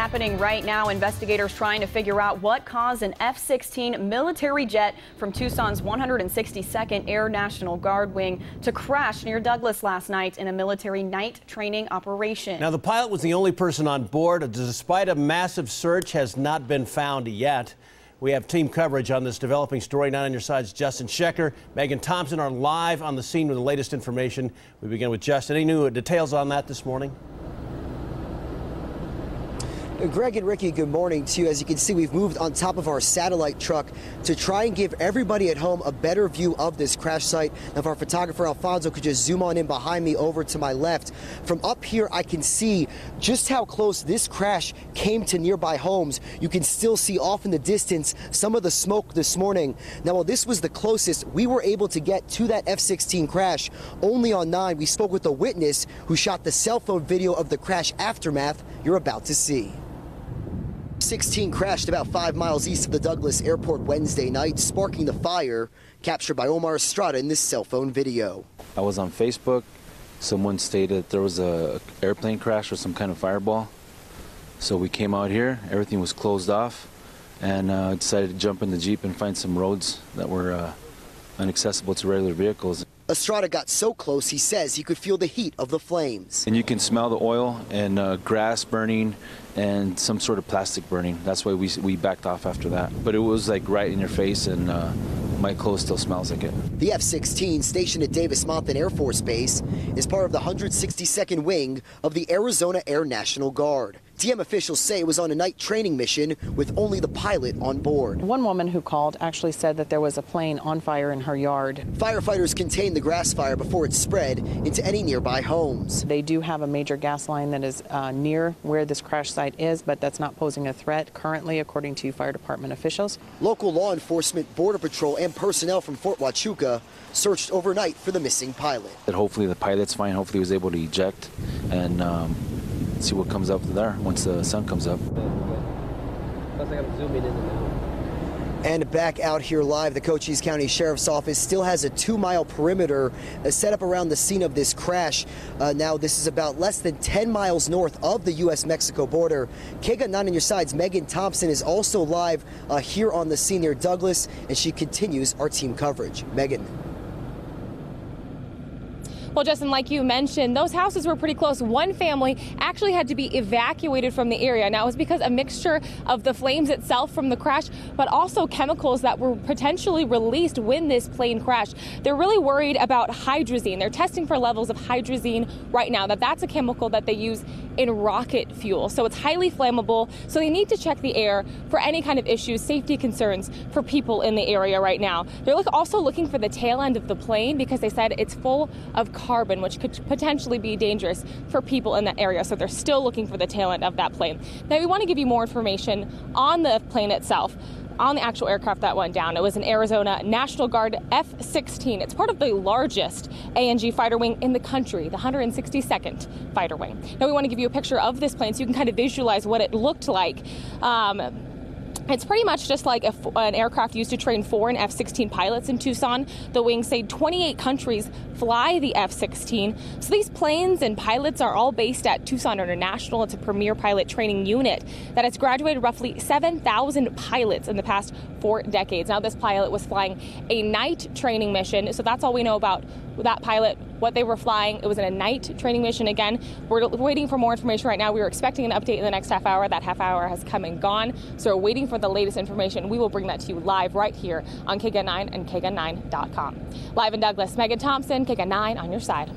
happening right now. Investigators trying to figure out what caused an F-16 military jet from Tucson's 162nd Air National Guard wing to crash near Douglas last night in a military night training operation. Now, the pilot was the only person on board. Despite a massive search, has not been found yet. We have team coverage on this developing story. 9 on your side's Justin Schecker. Megan Thompson are live on the scene with the latest information. We begin with Justin. Any new details on that this morning? Greg and Ricky, good morning to you. As you can see, we've moved on top of our satellite truck to try and give everybody at home a better view of this crash site. Now, if our photographer Alfonso could just zoom on in behind me over to my left. From up here, I can see just how close this crash came to nearby homes. You can still see off in the distance some of the smoke this morning. Now, while this was the closest we were able to get to that F-16 crash, only on 9, we spoke with a witness who shot the cell phone video of the crash aftermath you're about to see. F-16 crashed about 5 miles east of the Douglas airport Wednesday night, sparking the fire captured by Omar Estrada in this cell phone video. I was on Facebook. Someone stated there was a airplane crash or some kind of fireball. So we came out here, everything was closed off, and decided to jump in the Jeep and find some roads that were inaccessible to regular vehicles. Estrada got so close, he says he could feel the heat of the flames. And you can smell the oil and grass burning and some sort of plastic burning. That's why we backed off after that. But it was like right in your face, and my clothes still smells like it. The F-16, stationed at Davis-Monthan Air Force Base, is part of the 162nd Wing of the Arizona Air National Guard. DM officials say it was on a night training mission with only the pilot on board. One woman who called actually said that there was a plane on fire in her yard. Firefighters contained the grass fire before it spread into any nearby homes. They do have a major gas line that is near where this crash site is, but that's not posing a threat currently, according to fire department officials. Local law enforcement, Border Patrol, and personnel from Fort Huachuca searched overnight for the missing pilot. Hopefully the pilot's fine. Hopefully he was able to eject and see what comes up there once the sun comes up. And back out here live, the Cochise County Sheriff's Office still has a 2-mile perimeter set up around the scene of this crash. Now, this is about less than 10 miles north of the U.S.-Mexico border. KGUN-9 on your sides, Megan Thompson is also live here on the scene near Douglas, and she continues our team coverage. Megan. Well, Justin, like you mentioned, those houses were pretty close. One family actually had to be evacuated from the area. Now, it was because a mixture of the flames itself from the crash, but also chemicals that were potentially released when this plane crashed. They're really worried about hydrazine. They're testing for levels of hydrazine right now. That's a chemical that they use in rocket fuel. So it's highly flammable. So they need to check the air for any kind of issues, safety concerns for people in the area right now. They're also looking for the tail end of the plane because they said it's full of carbon, which could potentially be dangerous for people in that area. So they're still looking for the tail end of that plane. Now, we want to give you more information on the plane itself, on the actual aircraft that went down. It was an Arizona National Guard F-16. It's part of the largest A&G fighter wing in the country, the 162nd Fighter Wing. Now, we want to give you a picture of this plane so you can kind of visualize what it looked like. It's pretty much just like an aircraft used to train foreign F-16 pilots in Tucson. The wing say 28 countries fly the F-16. So these planes and pilots are all based at Tucson International. It's a premier pilot training unit that has graduated roughly 7,000 pilots in the past 4 decades. Now, this pilot was flying a night training mission. So that's all we know about that pilot, what they were flying. It was in a night training mission. Again, we're waiting for more information right now. We were expecting an update in the next half hour. That half hour has come and gone. So we're waiting for the latest information. We will bring that to you live right here on KGUN-9 and KGUN9.com. Live in Douglas, Megan Thompson, KGUN-9 on your side.